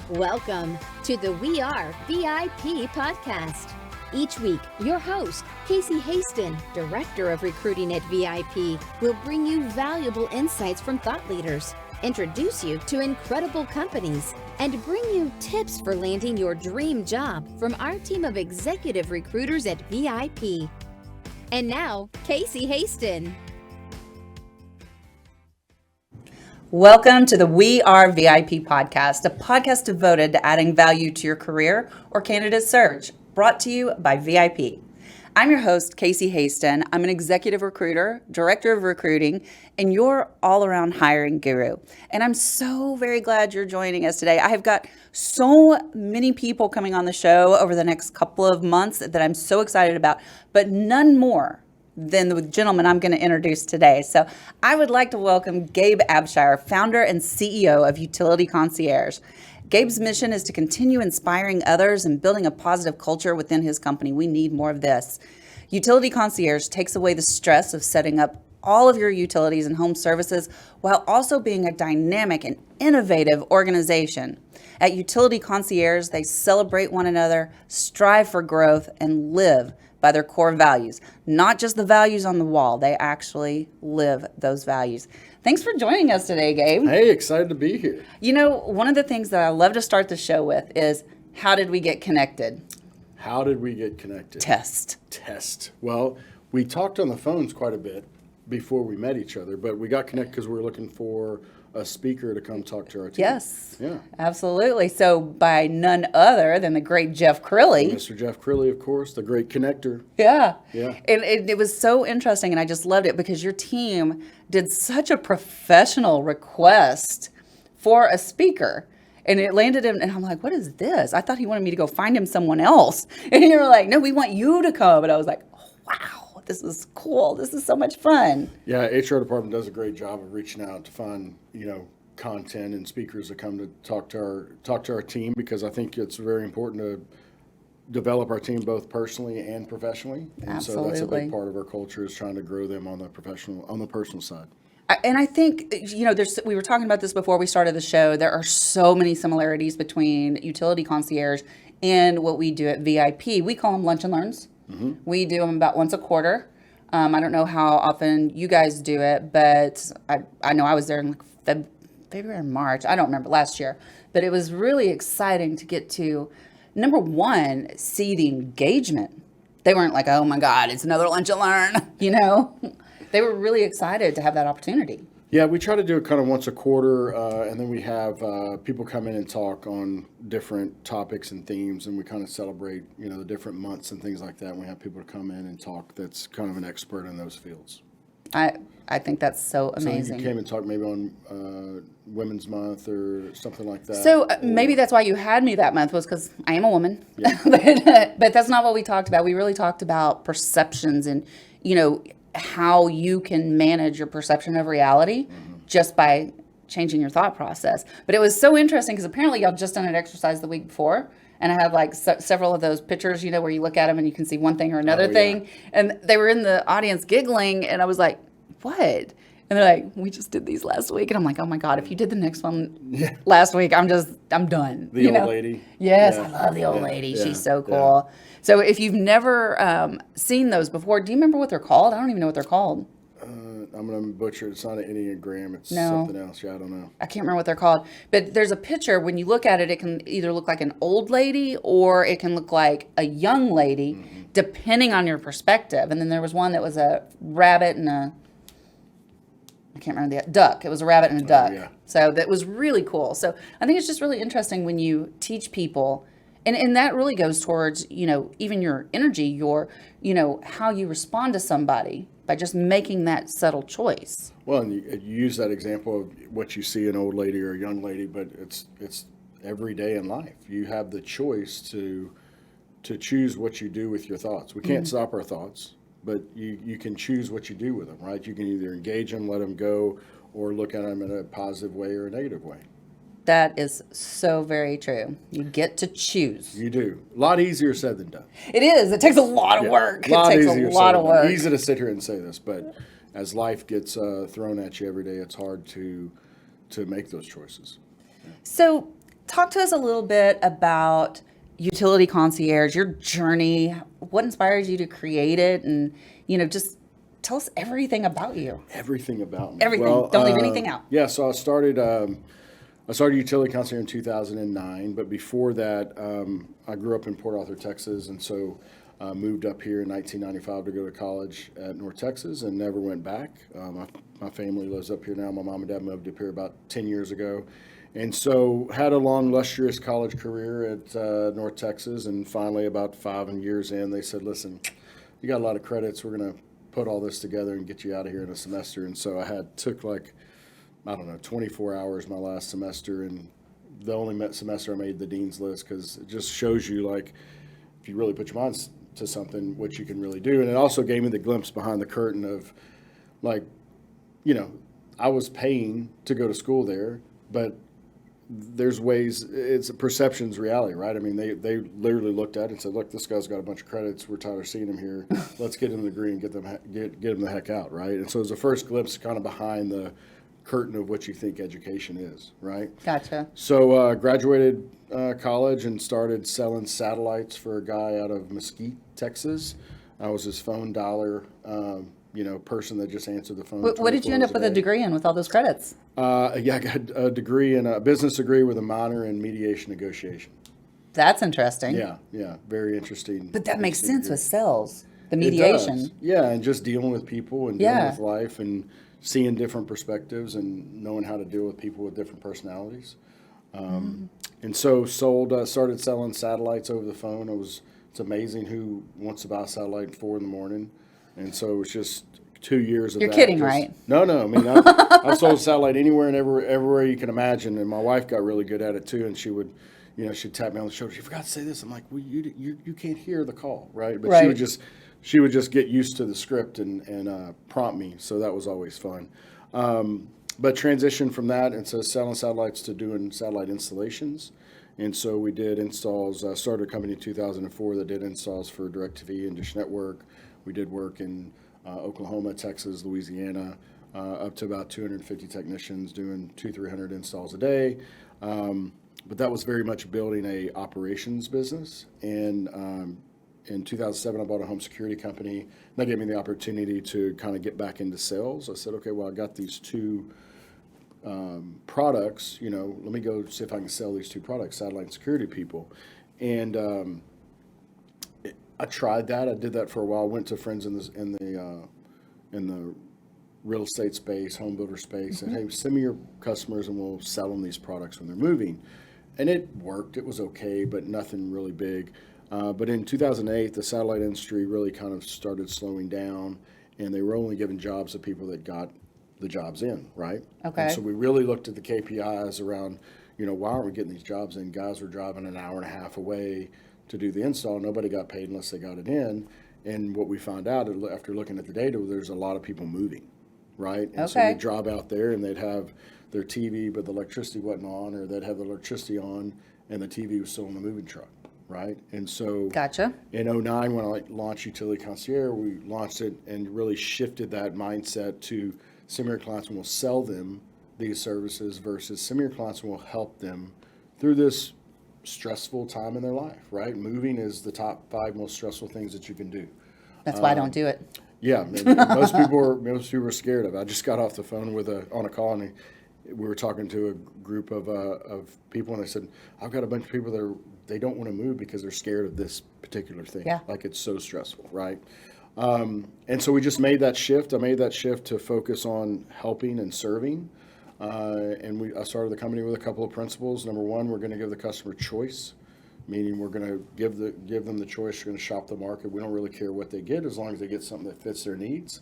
Welcome to the We Are VIP podcast. Each week, your host, Casey Hasten, Director of Recruiting at VIP, will bring you valuable insights from thought leaders, introduce you to incredible companies, and bring you tips for landing your dream job from our team of executive recruiters at VIP. And now, Casey Hasten. Welcome to the We Are VIP podcast, a podcast devoted to adding value to your career or candidate search, brought to you by VIP. I'm your host, Casey Hasten. I'm an executive recruiter, director of recruiting, and your all-around hiring guru. And I'm so very glad you're joining us today. I have got so many people coming on the show over the next couple of months that I'm so excited about, but none more than the gentleman I'm going to introduce today. So I would like to welcome Gabe Abshire, founder and CEO of Utility Concierge. Gabe's mission is to continue inspiring others and building a positive culture within his company. We need more of this. Utility Concierge takes away the stress of setting up all of your utilities and home services while also being a dynamic and innovative organization. At Utility Concierge, they celebrate one another, strive for growth, and live by their core values. Not just the values on the wall, they actually live those values. Thanks for joining us today, Gabe. Hey, excited to be here. You know, one of the things that I love to start the show with is, how did we get connected? How did we get connected? Test. Well, we talked on the phones quite a bit before we met each other, but we got connected because we were looking for a speaker to come talk to our team. Yes. Yeah. Absolutely. So by none other than the great Jeff Crilly. Mr. Jeff Crilly, of course, the great connector. Yeah. Yeah. And it was so interesting, and I just loved it because your team did such a professional request for a speaker. And it landed him, and I'm like, what is this? I thought he wanted me to go find him someone else. And you were like, no, we want you to come. And I was like, oh, wow, this is cool. This is so much fun. Yeah, HR department does a great job of reaching out to find, content and speakers that come to talk to our team, because I think it's very important to develop our team both personally and professionally. And Absolutely. So that's a big part of our culture, is trying to grow them on the personal side. And I think, we were talking about this before we started the show. There are so many similarities between Utility Concierge and what we do at VIP. We call them lunch and learns. Mm-hmm. We do them about once a quarter. I don't know how often you guys do it, but I know I was there in February or March. I don't remember, last year. But it was really exciting to get to, number one, see the engagement. They weren't like, oh my God, it's another lunch and learn, They were really excited to have that opportunity. Yeah, we try to do it kind of once a quarter, and then we have people come in and talk on different topics and themes, and we kind of celebrate, the different months and things like that. And we have people to come in and talk that's kind of an expert in those fields. I think that's so amazing. So you came and talked maybe on Women's Month or something like that. So maybe that's why you had me that month, was because I am a woman. Yeah. But that's not what we talked about. We really talked about perceptions and, how you can manage your perception of reality just by changing your thought process. But it was so interesting because apparently y'all just done an exercise the week before, and I had like several of those pictures, where you look at them and you can see one thing or another thing. And they were in the audience giggling, and I was like, what? And they're like, we just did these last week. And I'm like, oh my God, if you did the next one last week, I'm done. The old lady. Yes, I love the old lady. Yeah. She's so cool. Yeah. So if you've never seen those before, do you remember what they're called? I don't even know what they're called. I'm going to butcher it. It's not an Enneagram. It's something else. Yeah, I don't know. I can't remember what they're called. But there's a picture, when you look at it, it can either look like an old lady or it can look like a young lady, depending on your perspective. And then there was one that was a rabbit and I can't remember the duck. It was a rabbit and a duck. Yeah. So that was really cool. So I think it's just really interesting when you teach people, and that really goes towards, even your energy, your, how you respond to somebody by just making that subtle choice. Well, and you use that example of what you see an old lady or a young lady, but it's every day in life. You have the choice to choose what you do with your thoughts. We can't stop our thoughts, but you can choose what you do with them, right? You can either engage them, let them go, or look at them in a positive way or a negative way. That is so very true. You get to choose. You do. A lot easier said than done. It is. It takes a lot of work. It takes a lot of work. Easy to sit here and say this, but as life gets thrown at you every day, it's hard to make those choices. So talk to us a little bit about Utility Concierge, your journey, what inspires you to create it, and, just tell us everything about you. Everything about me. Everything. Well, Don't leave anything out. Yeah, so I started Utility Concierge in 2009, but before that, I grew up in Port Arthur, Texas, and so moved up here in 1995 to go to college at North Texas and never went back. My family lives up here now. My mom and dad moved up here about 10 years ago. And so had a long, lustrous college career at North Texas, and finally about 5 years in, they said, listen, you got a lot of credits. We're going to put all this together and get you out of here in a semester. And so I took 24 hours my last semester, and the only semester I made the dean's list, because it just shows you, if you really put your mind to something, what you can really do. And it also gave me the glimpse behind the curtain of, I was paying to go to school there, but there's ways, it's perception's reality, right? I mean, they literally looked at it and said, look, this guy's got a bunch of credits. We're tired of seeing him here. Let's get him the degree and get him the heck out, right? And so it was the first glimpse kind of behind the curtain of what you think education is, right? Gotcha. So graduated college and started selling satellites for a guy out of Mesquite, Texas. I was his phone dialer, person that just answered the phone. What did you end up with a degree in with all those credits? I got a degree a business degree with a minor in mediation negotiation. That's interesting. Yeah, very interesting. But that makes sense with sales, the It mediation. does. Yeah, and just dealing with people and dealing with life and seeing different perspectives and knowing how to deal with people with different personalities. And so started selling satellites over the phone. It's amazing who wants to buy a satellite at 4 a.m. And so it's just 2 years of You're that. kidding, right? No. I mean, I've sold satellite anywhere and everywhere you can imagine. And my wife got really good at it too. And she would, she'd tap me on the shoulder. You forgot to say this. I'm like, well, you can't hear the call, right? But she would just get used to the script and prompt me. So that was always fun. But transitioned from that and so selling satellites to doing satellite installations. And so we did installs. I started a company in 2004 that did installs for DirecTV and Dish Network. We did work in Oklahoma, Texas, Louisiana, up to about 250 technicians doing 200-300 installs a day. But that was very much building a operations business. And in 2007, I bought a home security company. That gave me the opportunity to kind of get back into sales. I said, okay, well, I got these two products, let me go see if I can sell these two products, satellite and security people. And I tried that. I did that for a while. Went to friends in the real estate space, home builder space, and hey, send me your customers and we'll sell them these products when they're moving. And it worked. It was okay, but nothing really big. But in 2008, the satellite industry really kind of started slowing down, and they were only giving jobs to people that got the jobs in, right? Okay. And so we really looked at the KPIs around, why aren't we getting these jobs in? Guys were driving an hour and a half away to do the install. Nobody got paid unless they got it in. And what we found out after looking at the data, there's a lot of people moving, right? And so they'd drive out there and they'd have their TV, but the electricity wasn't on, or they'd have the electricity on and the TV was still in the moving truck, right? And so Gotcha. in 2009, when I launched Utility Concierge, we launched it and really shifted that mindset to similar clients will sell them these services versus similar clients will help them through this stressful time in their life, right? Moving is the top 5 most stressful things that you can do. That's why I don't do it. Yeah, most people are scared of it. I just got off the phone on a call, and we were talking to a group of people, and they said, I've got a bunch of people that they don't want to move because they're scared of this particular thing. Yeah. Like it's so stressful, right? And so we just made that shift. I made that shift to focus on helping and serving. I started the company with a couple of principles. Number one, we're going to give the customer choice, meaning we're going to give them the choice. We're going to shop the market. We don't really care what they get as long as they get something that fits their needs.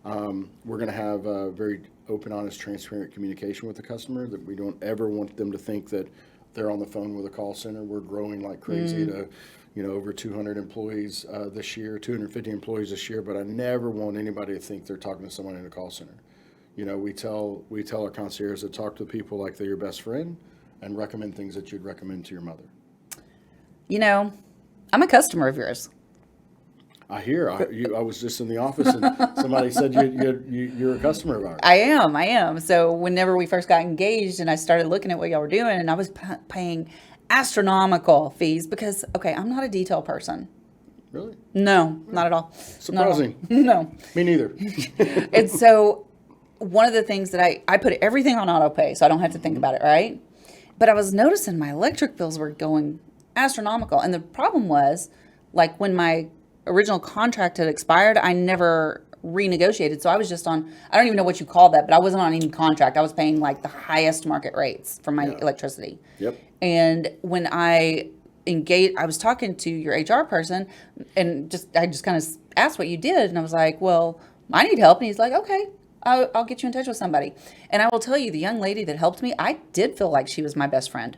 We're going to have a very open, honest, transparent communication with the customer, that we don't ever want them to think that they're on the phone with a call center. We're growing like crazy to over 200 employees this year, 250 employees this year, but I never want anybody to think they're talking to someone in a call center. We tell our concierges to talk to people like they're your best friend and recommend things that you'd recommend to your mother. I'm a customer of yours. I hear. I was just in the office and somebody said you're a customer of ours. I am. So whenever we first got engaged and I started looking at what y'all were doing, and I was paying astronomical fees because, okay, I'm not a detail person. Really? No, not at all. Surprising. No. Me neither. And so one of the things that I put everything on auto pay so I don't have to think about it, right? But I was noticing my electric bills were going astronomical. And the problem was, like, when my original contract had expired, I never renegotiated. So I was just on, I don't even know what you call that, but I wasn't on any contract. I was paying like the highest market rates for my electricity. Yep. And when I was talking to your HR person, and I just kind of asked what you did, and I was like, well, I need help. And he's like, okay, I'll get you in touch with somebody. And I will tell you, the young lady that helped me, I did feel like she was my best friend.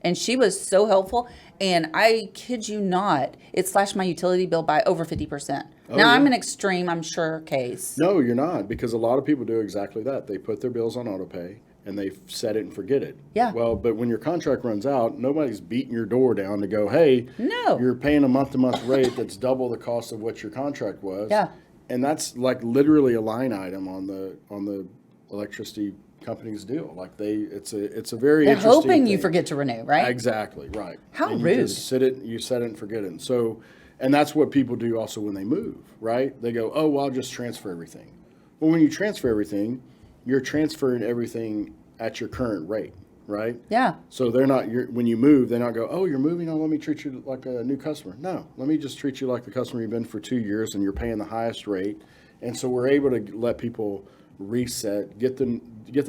And she was so helpful. And I kid you not, it slashed my utility bill by over 50%. Now, I'm an extreme, I'm sure, case. No, you're not, because a lot of people do exactly that. They put their bills on auto pay and they set it and forget it. Yeah. Well, but when your contract runs out, nobody's beating your door down to go, hey, No. you're paying a month-to-month rate that's double the cost of what your contract was. Yeah. And that's like literally a line item on the electricity company's deal. Like it's a very They're interesting hoping you thing. forget to renew, right? Exactly, right. How and rude. You just you set it and forget it. And so, and that's what people do also when they move, right? They go, oh, well, I'll just transfer everything. Well, when you transfer everything, you're transferring everything at your current rate, right? Yeah. So when you move, they're not go, oh, you're moving, oh, let me treat you like a new customer. No, let me just treat you like the customer you've been for 2 years and you're paying the highest rate. And so we're able to let people reset, get the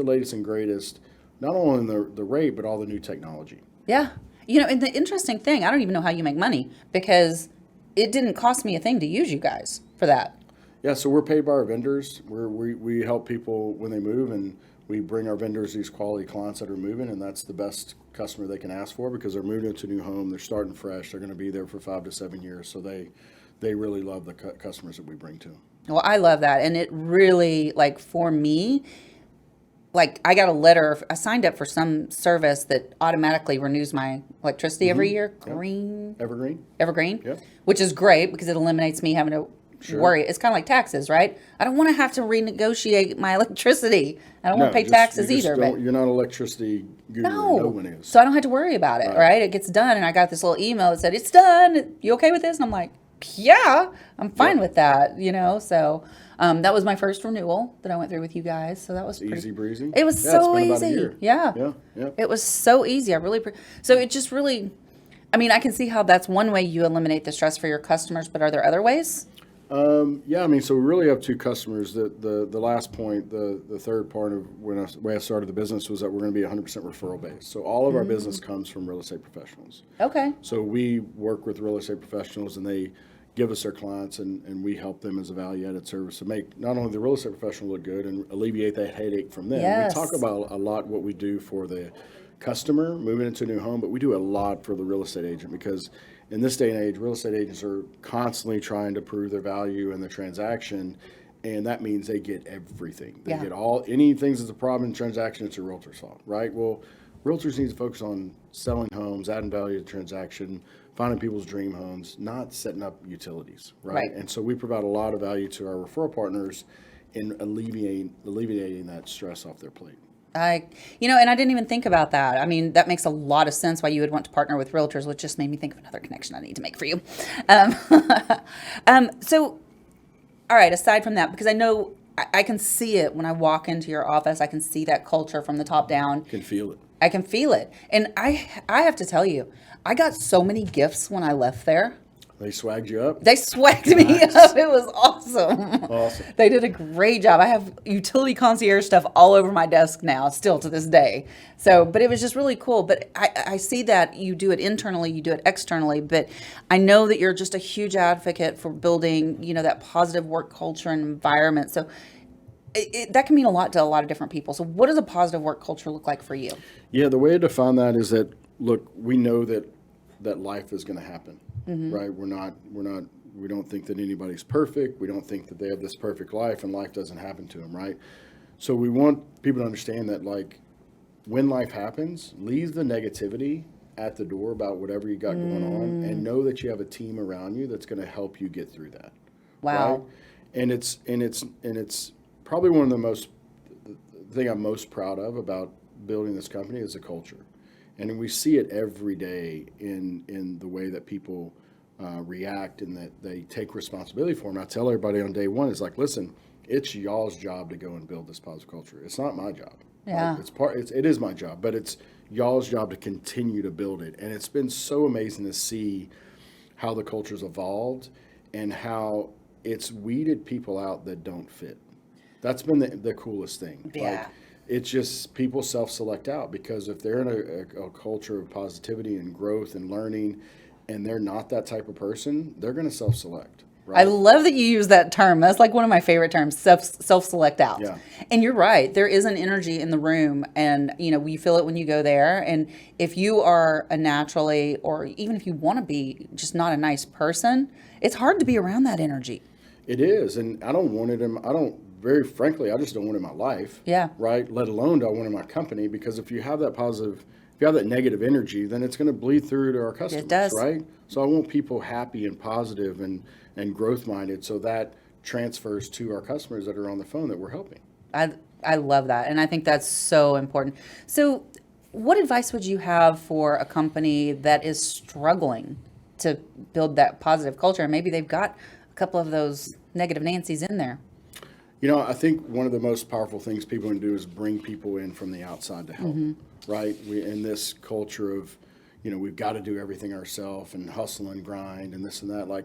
latest and greatest, not only in the rate, but all the new technology. Yeah. And the interesting thing, I don't even know how you make money because it didn't cost me a thing to use you guys for that. Yeah, so we're paid by our vendors. We help people when they move, and we bring our vendors these quality clients that are moving, and that's the best customer they can ask for because they're moving into a new home, they're starting fresh, they're going to be there for 5 to 7 years, so they really love the customers that we bring to them. Well, I love that. And it really, like, for me, like, I got a letter, I signed up for some service that automatically renews my electricity every year. Evergreen? Evergreen. Yep. Which is great because it eliminates me having to worry. It's kind of like taxes, right? I don't want to have to renegotiate my electricity. I don't want to pay taxes either. But you're not an electricity guru. No one is. So I don't have to worry about it, right? It gets done, and I got this little email that said, it's done. You okay with this? And I'm like, yeah, I'm fine with that, So that was my first renewal that I went through with you guys. So that was easy breezy. It was so easy. Yeah. It was so easy. So it just really, I can see how that's one way you eliminate the stress for your customers, but are there other ways? So we really have two customers. The last point, the third part of when I started the business was that we're going to be 100% referral based. So all of our business comes from real estate professionals. Okay. So we work with real estate professionals, and they give us their clients, and we help them as a value-added service to make not only the real estate professional look good and alleviate that headache from them. Yes. We talk about a lot what we do for the customer moving into a new home, but we do a lot for the real estate agent because in this day and age, real estate agents are constantly trying to prove their value in the transaction, and that means they get everything. They get anything that's a problem in the transaction, it's a realtor's fault, right? Well, realtors need to focus on selling homes, adding value to the transaction, finding people's dream homes, not setting up utilities, right? And so we provide a lot of value to our referral partners in alleviating that stress off their plate. And I didn't even think about that. That makes a lot of sense why you would want to partner with realtors, which just made me think of another connection I need to make for you. So, all right, aside from that, because I know I can see it when I walk into your office, I can see that culture from the top down. You can feel it. I can feel it. And I have to tell you, I got so many gifts when I left there. They swagged you up? They swagged me up. It was awesome. Awesome. They did a great job. I have utility concierge stuff all over my desk now, still to this day. So, but it was just really cool. But I see that you do it internally, you do it externally. But I know that you're just a huge advocate for building, that positive work culture and environment. So that can mean a lot to a lot of different people. So what does a positive work culture look like for you? Yeah, the way to define that is that, look, we know that life is going to happen. Right? We don't think that anybody's perfect. We don't think that they have this perfect life and life doesn't happen to them, right? So we want people to understand that, like, when life happens, leave the negativity at the door about whatever you got going on and know that you have a team around you that's going to help you get through that. Wow. Right? And it's probably one of the thing I'm most proud of about building this company is the culture. And we see it every day in the way that people react and that they take responsibility for them. I tell everybody on day one, it's like, listen, it's y'all's job to go and build this positive culture. It's not my job. Yeah. Right? It is my job, but it's y'all's job to continue to build it. And it's been so amazing to see how the culture's evolved and how it's weeded people out that don't fit. That's been the coolest thing. Yeah. Like, it's just people self-select out because if they're in a culture of positivity and growth and learning and they're not that type of person, they're going to self-select. Right? I love that you use that term. That's like one of my favorite terms, self-select out. Yeah. And you're right. There is an energy in the room and, you feel it when you go there. And if you are a naturally, or even if you want to be just not a nice person, it's hard to be around that energy. It is. And I don't want it very frankly, I just don't want it in my life. Yeah. Right. Let alone do I want it in my company, because if you have that negative energy, then it's going to bleed through to our customers. It does. Right. So I want people happy and positive and growth minded. So that transfers to our customers that are on the phone that we're helping. I love that. And I think that's so important. So what advice would you have for a company that is struggling to build that positive culture? And maybe they've got a couple of those negative Nancy's in there. I think one of the most powerful things people can do is bring people in from the outside to help, right? In this culture of, we've got to do everything ourselves and hustle and grind and this and that, like,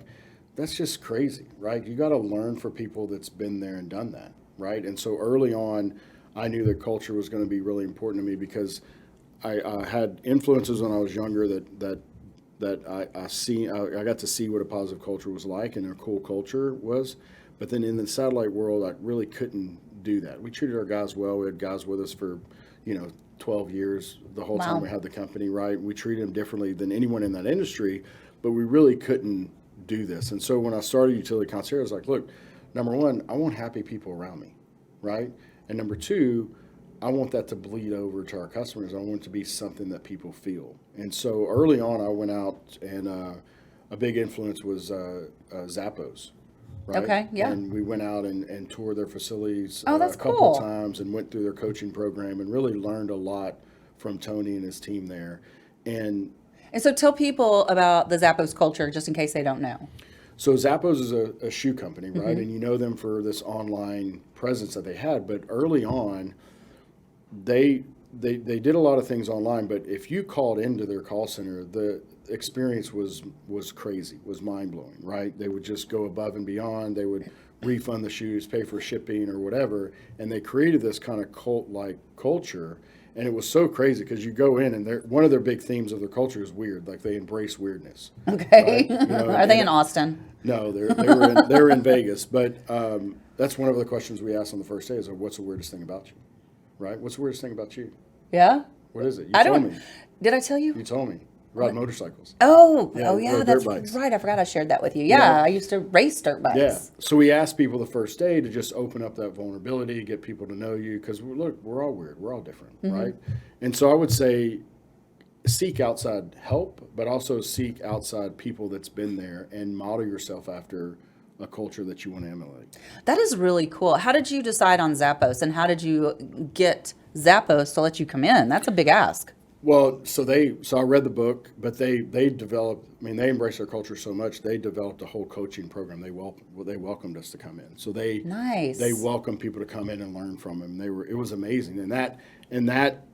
that's just crazy, right? You got to learn for people that's been there and done that, right? And so early on, I knew that culture was going to be really important to me because I had influences when I was younger that I got to see what a positive culture was like and a cool culture was. But then in the satellite world, I really couldn't do that. We treated our guys well. We had guys with us for, 12 years, the whole time we had the company, right? We treated them differently than anyone in that industry, but we really couldn't do this. And so when I started Utility Concierge, I was like, look, number one, I want happy people around me, right? And number two, I want that to bleed over to our customers. I want it to be something that people feel. And so early on, I went out and a big influence was Zappos. Right? Okay, yeah. And we went out and toured their facilities that's a couple cool. of times and went through their coaching program and really learned a lot from Tony and his team there. And so tell people about the Zappos culture, just in case they don't know. So Zappos is a shoe company, right? And you know them for this online presence that they had. But early on, they did a lot of things online. But if you called into their call center, the experience was crazy, was mind-blowing, right? They would just go above and beyond. They would refund the shoes, pay for shipping or whatever. And they created this kind of cult-like culture. And it was so crazy because you go in and one of their big themes of their culture is weird. Like they embrace weirdness. Okay. Right? Are they in Austin? No, they were in Vegas. But that's one of the questions we asked on the first day is, what's the weirdest thing about you? Right? What's the weirdest thing about you? Yeah. What is it? You I told don't. me. Did I tell you? You told me. Ride motorcycles. Oh, Yeah, yeah, or that's dirt bikes. right. I forgot I shared that with you. Yeah, I used to race dirt bikes. Yeah. So we asked people the first day to just open up that vulnerability, get people to know you, because look, we're all weird. We're all different, right? And so I would say seek outside help, but also seek outside people that's been there and model yourself after a culture that you want to emulate. That is really cool. How did you decide on Zappos, and how did you get Zappos to let you come in? That's a big ask. Well, so I read the book, but they developed. I mean, they embraced their culture so much they developed a whole coaching program. They welcomed us to come in. So they welcomed people to come in and learn from them. It was amazing, and that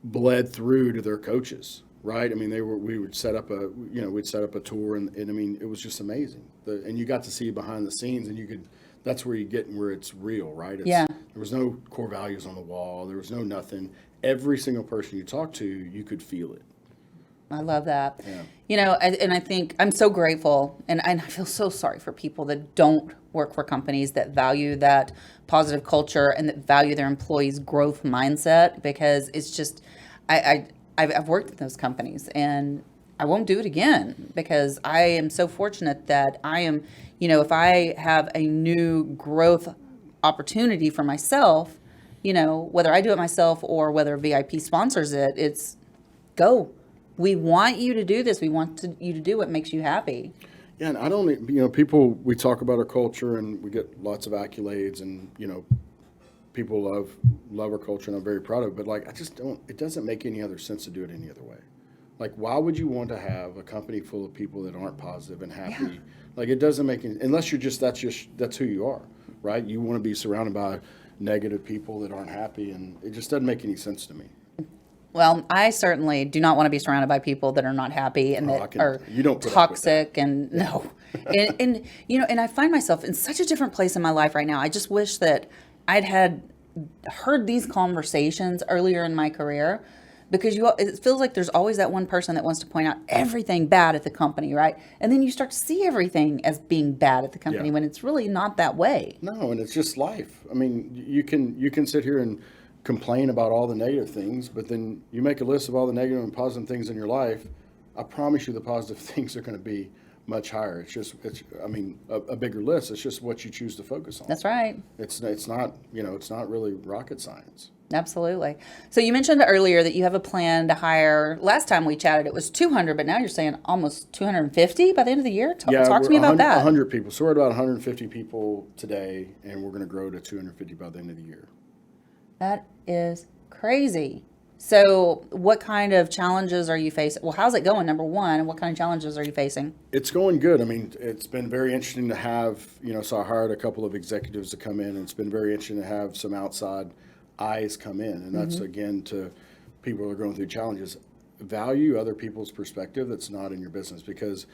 bled through to their coaches, right? I mean, we would set up we'd set up a tour, and I mean, it was just amazing. And you got to see behind the scenes, and that's where you get where it's real, right? There was no core values on the wall. There was no nothing. Every single person you talk to, you could feel it. I love that. Yeah. And I think I'm so grateful, and I feel so sorry for people that don't work for companies that value that positive culture and that value their employees' growth mindset, because it's just, I've worked in those companies and I won't do it again, because I am so fortunate that I am, if I have a new growth opportunity for myself, whether I do it myself or whether VIP sponsors it, it's go. We want you to do this. We want you to do what makes you happy. Yeah, and I don't, people, we talk about our culture and we get lots of accolades and, people love our culture and I'm very proud of it, but like, it doesn't make any other sense to do it any other way. Like, why would you want to have a company full of people that aren't positive and happy? Yeah. Like, it doesn't make any, unless that's who you are, right? You want to be surrounded by negative people that aren't happy, and it just doesn't make any sense to me. Well, I certainly do not want to be surrounded by people that are not happy and are you don't put toxic and no. And I find myself in such a different place in my life right now. I just wish that I'd heard these conversations earlier in my career, because it feels like there's always that one person that wants to point out everything bad at the company, right? And then you start to see everything as being bad at the company when it's really not that way. No, and it's just life. I mean, you can sit here and complain about all the negative things, but then you make a list of all the negative and positive things in your life. I promise you the positive things are going to be much higher. It's a bigger list. It's just what you choose to focus on. That's right. It's not really rocket science. Absolutely. So you mentioned earlier that you have a plan to hire, last time we chatted, it was 200, but now you're saying almost 250 by the end of the year? Talk to me about that. 100 people. So we're at about 150 people today, and we're going to grow to 250 by the end of the year. That is crazy. So what kind of challenges are you facing? Well, how's it going, number one, and what kind of challenges are you facing? It's going good. I mean, it's been very interesting to have, so I hired a couple of executives to come in, and it's been very interesting to have some outside eyes come in. And that's, again, to people who are going through challenges. Value other people's perspective that's not in your business, because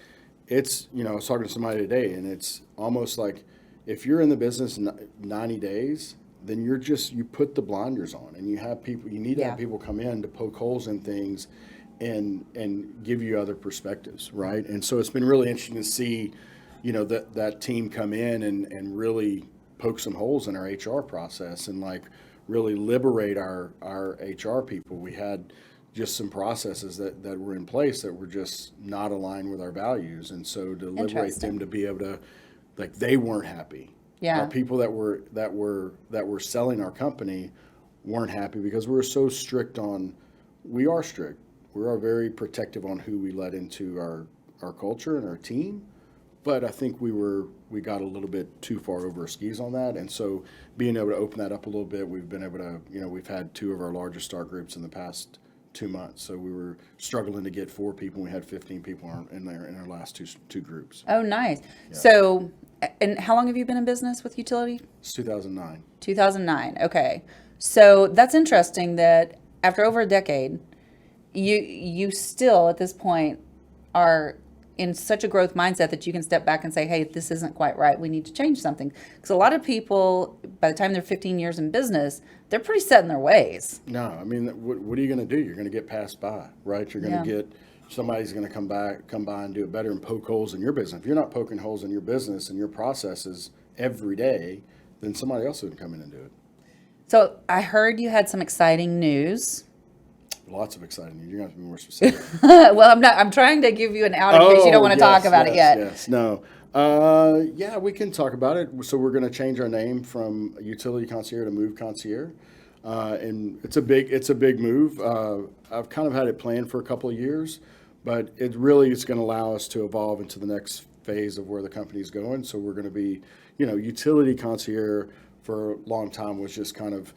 it's, I was talking to somebody today, and it's almost like if you're in the business 90 days, then you put the blinders on, and you need to have people come in to poke holes in things and give you other perspectives, right? And so it's been really interesting to see, that team come in and really poke some holes in our HR process and like really liberate our HR people. We had just some processes that were in place that were just not aligned with our values, and so to liberate them to be able to, like, they weren't happy. Yeah. Our people that were selling our company weren't happy because we were so strict on. We are strict. We are very protective on who we let into our culture and our team. But I think we got a little bit too far over our skis on that, and so being able to open that up a little bit, we've been able to. We've had 2 of our largest start groups in the past 2 months. So we were struggling to get 4 people. We had 15 people in our last two groups. Oh, nice. Yeah. So. And how long have you been in business with utility? It's 2009. 2009. Okay. So that's interesting that after over a decade, you still at this point are in such a growth mindset that you can step back and say, hey, this isn't quite right. We need to change something. Because a lot of people, by the time they're 15 years in business, they're pretty set in their ways. No, I mean, what are you going to do? You're going to get passed by, right? You're going to get... Somebody's going to come by and do it better and poke holes in your business. If you're not poking holes in your business and your processes every day, then somebody else would come in and do it. So I heard you had some exciting news. Lots of exciting news. You're going to have to be more specific. Well, I'm trying to give you an out in case you don't want to talk about it yet. Yes, no. Yeah, we can talk about it. So we're going to change our name from Utility Concierge to Move Concierge. And it's a big move. I've kind of had it planned for a couple of years, but it really is going to allow us to evolve into the next phase of where the company's going. So we're going to be, Utility Concierge for a long time was just kind of,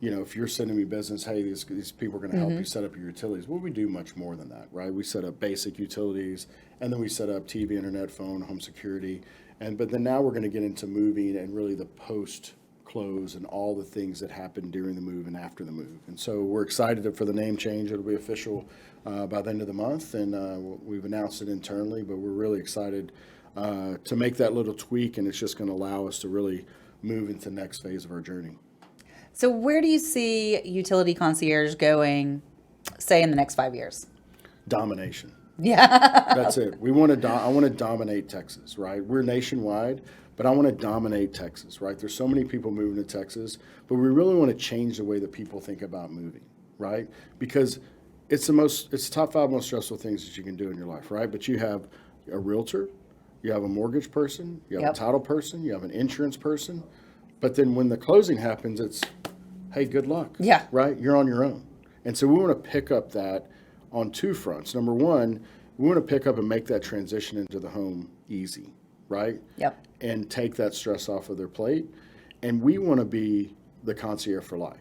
if you're sending me business, hey, these people are going to help you set up your utilities. Well, we do much more than that, right? We set up basic utilities, and then we set up TV, internet, phone, home security. But then now we're going to get into moving and really the post-close and all the things that happen during the move and after the move. And so we're excited for the name change. It'll be official by the end of the month, and we've announced it internally, but we're really excited to make that little tweak, and it's just going to allow us to really move into the next phase of our journey. So where do you see Utility Concierge going, say, in the next 5 years? Domination. Yeah. That's it. I want to dominate Texas, right? We're nationwide, but I want to dominate Texas, right? There's so many people moving to Texas, but we really want to change the way that people think about moving, right? Because it's the top 5 most stressful things that you can do in your life, right? But you have a realtor, you have a mortgage person, you have a title person, you have an insurance person, but then when the closing happens, it's, hey, good luck. Yeah. Right? You're on your own. And so we want to pick up that on 2 fronts. Number one, We want to pick up and make that transition into the home easy, right? Yep. And take that stress off of their plate. And we want to be the concierge for life,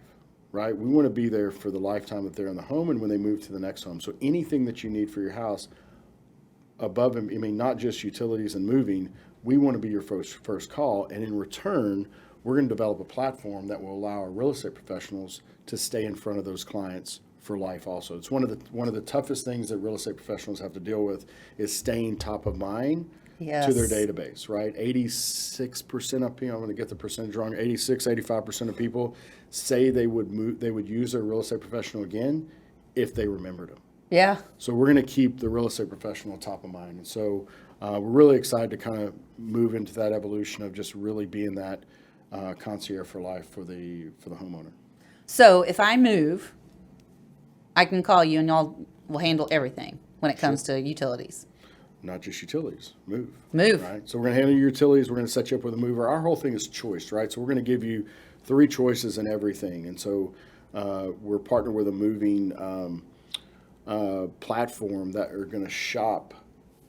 right? We want to be there for the lifetime that they're in the home and when they move to the next home. So anything that you need for your house above and, I mean, not just utilities and moving, we want to be your first call. And in return, we're going to develop a platform that will allow our real estate professionals to stay in front of those clients for life also. It's one of the toughest things that real estate professionals have to deal with is staying top of mind to their database, right? 86% of people, I'm going to get the percentage wrong, 85% of people say they would use their real estate professional again if they remembered them. Yeah. So we're going to keep the real estate professional top of mind. And so we're really excited to kind of move into that evolution of just really being that concierge for life for the homeowner. So if I move, I can call you and y'all will handle everything when it comes to utilities. Not just utilities, move. Right? So we're going to handle your utilities. We're going to set you up with a mover. Our whole thing is choice, right? So we're going to give you 3 choices in everything. And so we're partnered with a moving platform that are going to shop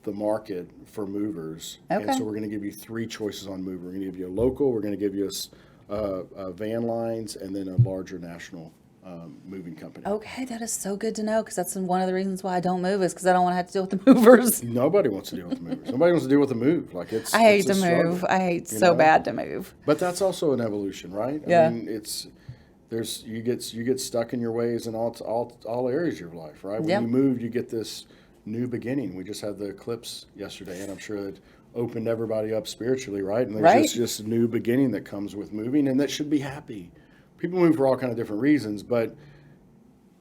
the market for movers. Okay. And so we're going to give you 3 choices on mover. We're going to give you a local, we're going to give you a van lines, and then a larger national moving company. Okay, that is so good to know because that's one of the reasons why I don't move is because I don't want to have to deal with the movers. Nobody wants to deal with the movers. Nobody wants to deal with the move. Like I hate to a struggle, move. I hate so bad to move. But that's also an evolution, right? Yeah. I mean, you get stuck in your ways in all areas of your life, right? When Yep. you move, you get this new beginning. We just had the eclipse yesterday, and I'm sure that opened everybody up spiritually, right? And there's just a new beginning that comes with moving, and that should be happy. People move for all kind of different reasons, but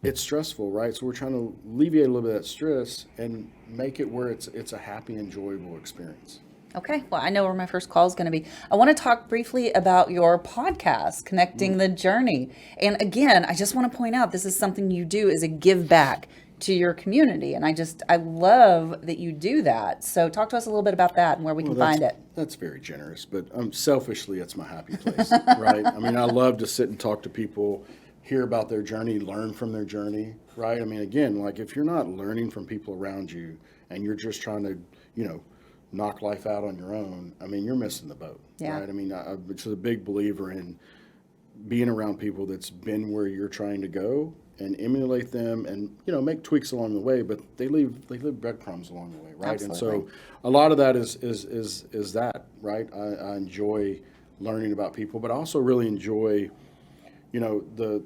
it's stressful, right? So we're trying to alleviate a little bit of that stress and make it where it's a happy, enjoyable experience. Okay, well, I know where my first call is going to be. I want to talk briefly about your podcast, Connecting the Journey. And again, I just want to point out this is something you do as a give back to your community. And I love that you do that. So talk to us a little bit about that and where we can find it. That's very generous, but selfishly, it's my happy place, right? I mean, I love to sit and talk to people, hear about their journey, learn from their journey, right? I mean, again, like if you're not learning from people around you and you're just trying to, knock life out on your own, I mean, you're missing the boat, right? I mean, I'm just a big believer in being around people that's been where you're trying to go and emulate them and, make tweaks along the way, but they leave breadcrumbs along the way, right? Absolutely. And so a lot of that is that, right? I enjoy learning about people, but I also really enjoy, the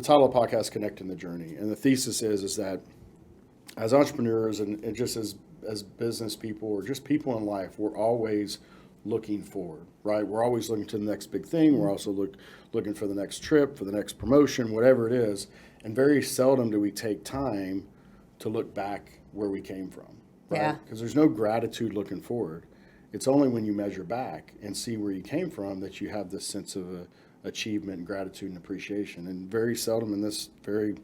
title of the podcast, Connecting the Journey. And the thesis is that as entrepreneurs and just as business people or just people in life, we're always looking forward, right? We're always looking to the next big thing. We're also looking for the next trip, for the next promotion, whatever it is. And very seldom do we take time to look back where we came from, right? Yeah. Because there's no gratitude looking forward. It's only when you measure back and see where you came from that you have this sense of achievement and gratitude and appreciation. And very seldom in this very,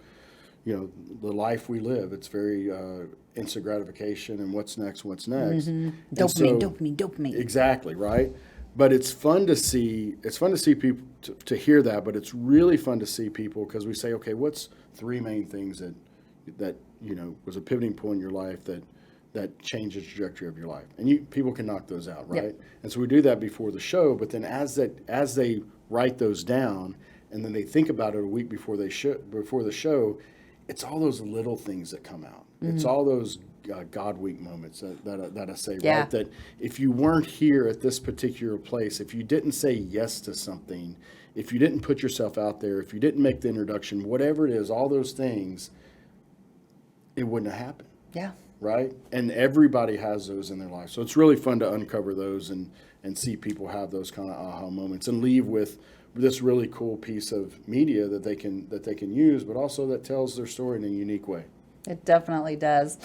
the life we live, it's very instant gratification and what's next. Mm-hmm. Dopamine. Exactly, right? But it's fun to see people, to hear that, but it's really fun to see people because we say, okay, what's 3 main things that was a pivoting point in your life that changed the trajectory of your life? And people can knock those out, right? Yep. And so we do that before the show, but then as they write those down and then they think about it a week before the show, it's all those little things that come out. Mm-hmm. It's all those God week moments that I say, right? That if you weren't here at this particular place, if you didn't say yes to something, if you didn't put yourself out there, if you didn't make the introduction, whatever it is, all those things, it wouldn't have happened. Yeah. Right? And everybody has those in their life. So it's really fun to uncover those and see people have those kind of aha moments and leave with this really cool piece of media that they can use, but also that tells their story in a unique way. It definitely does.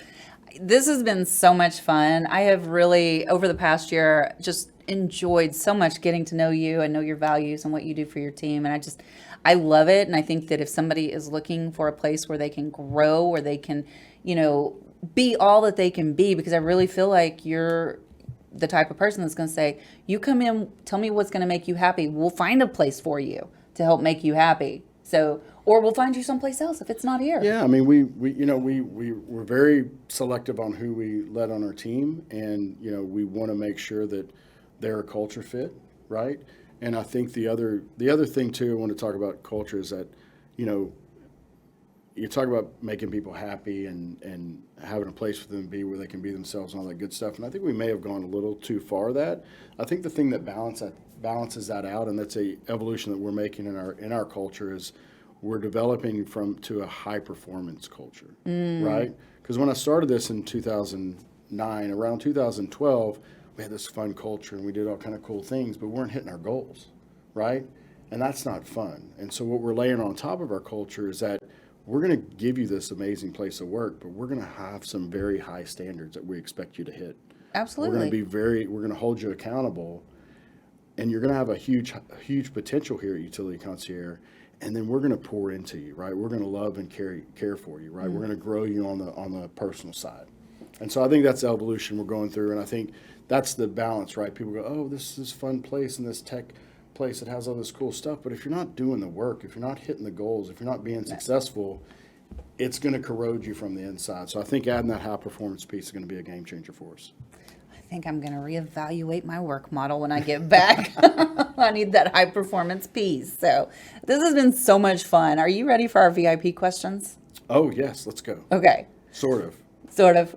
This has been so much fun. I have really, over the past year, just enjoyed so much getting to know you and know your values and what you do for your team. And I love it. And I think that if somebody is looking for a place where they can grow, where they can, be all that they can be, because I really feel like you're the type of person that's going to say, you come in, tell me what's going to make you happy. We'll find a place for you to help make you happy. So, or we'll find you someplace else if it's not here. Yeah, I mean, we're very selective on who we let on our team, and we want to make sure that they're a culture fit, right? And I think the other thing too, I want to talk about culture is that, you talk about making people happy and having a place for them to be where they can be themselves and all that good stuff. And I think we may have gone a little too far that. I think the thing that balances that out, and that's a evolution that we're making in our culture, is we're developing to a high performance culture, right? Because when I started this in 2009, around 2012, we had this fun culture and we did all kind of cool things, but we weren't hitting our goals, right? And that's not fun. And so what we're laying on top of our culture is that we're going to give you this amazing place of work, but we're going to have some very high standards that we expect you to hit. Absolutely. We're going to hold you accountable, and you're going to have a huge potential here at Utility Concierge, and then we're going to pour into you, right? We're going to love and care for you, right? We're going to grow you on the personal side. And so I think that's the evolution we're going through, and I think that's the balance, right? People go, oh, this is a fun place and this tech place that has all this cool stuff, but if you're not doing the work, if you're not hitting the goals, if you're not being successful, it's going to corrode you from the inside. So I think adding that high performance piece is going to be a game changer for us. I think I'm going to reevaluate my work model when I get back. I need that high performance piece. So this has been so much fun. Are you ready for our VIP questions? Oh yes, let's go. Okay. Sort of.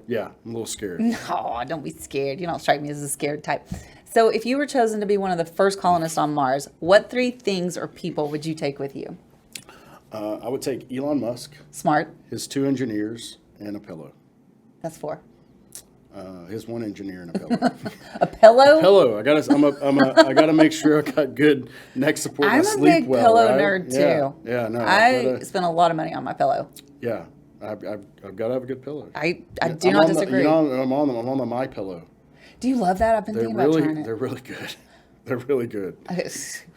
Yeah, I'm a little scared. No, don't be scared. You don't strike me as a scared type. So if you were chosen to be one of the first colonists on Mars, what 3 things or people would you take with you? I would take Elon Musk, Smart. his 2 engineers, and a pillow. That's 4. His 1 engineer and a pillow. A pillow? Pillow. I gotta make sure I got good neck support. I'm I a sleep big well, pillow right? nerd too. Yeah. No. I spend a lot of money on my pillow. Yeah. I've got to have a good pillow. I do not disagree. I'm on the My Pillow. Do you love that? I've been thinking about trying it. They're really good. They're really good.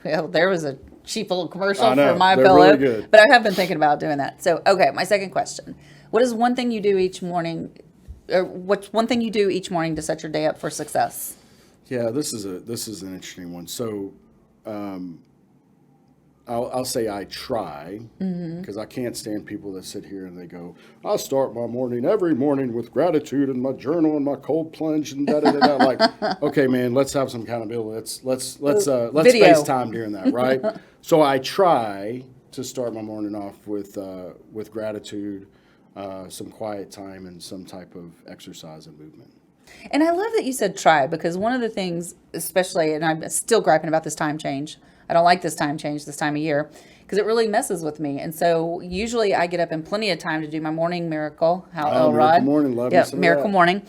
Well, there was a cheap little commercial I know, for My they're Pillow, really good. but I have been thinking about doing that. So, okay, my second question: what is one thing you do each morning, or what's one thing you do each morning to set your day up for success? Yeah, this is an interesting one. So, I'll say I try, because I can't stand people that sit here and they go, "I'll start my morning every morning with gratitude and my journal and my cold plunge and da da da da." Like, okay, man, let's have some accountability. Let's Video. FaceTime during that, right? So I try to start my morning off with gratitude, some quiet time, and some type of exercise and movement. And I love that you said try, because one of the things, especially, and I'm still griping about this time change. I don't like this time change this time of year because it really messes with me. And so usually I get up in plenty of time to do my morning miracle. Miracle morning, love you some of miracle that. morning.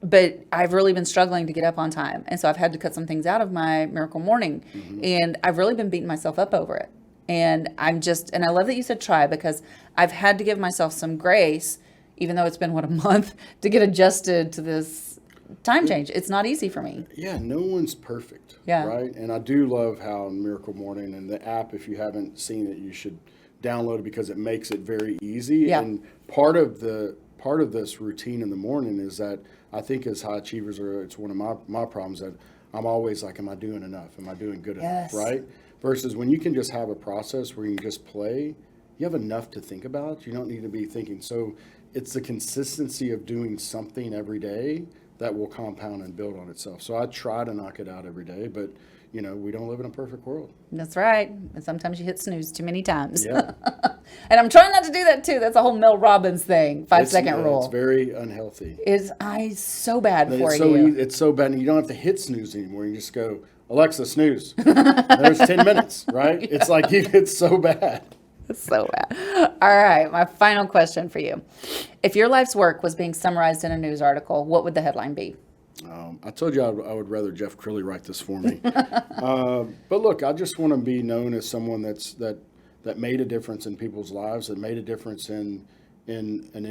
But I've really been struggling to get up on time. And so I've had to cut some things out of my miracle morning. And I've really been beating myself up over it. And and I love that you said try, because I've had to give myself some grace, even though it's been, a month, to get adjusted to this time change. It's not easy for me. Yeah, no one's perfect. Yeah. Right? And I do love how Miracle Morning and the app, if you haven't seen it, you should download it because it makes it very easy. Yeah. And part of this routine in the morning is that I think as high achievers, it's one of my problems that I'm always like, am I doing enough? Am I doing good Yes. enough? Right? Versus when you can just have a process where you can just play, you have enough to think about. You don't need to be thinking. So it's the consistency of doing something every day that will compound and build on itself. So I try to knock it out every day, but we don't live in a perfect world. That's right. And sometimes you hit snooze too many times. Yeah. And I'm trying not to do that too. That's a whole Mel Robbins thing, 5-second rule. It's very unhealthy. Is so bad for It's you. It's so bad. And you don't have to hit snooze anymore. You just go, Alexa, snooze. There's 10 minutes, right? Yeah. It's like, it's so bad. It's so bad. All right, my final question for you. If your life's work was being summarized in a news article, what would the headline be? I told you I would rather Jeff Crilly write this for me. But look, I just want to be known as someone that made a difference in people's lives, that made a difference in an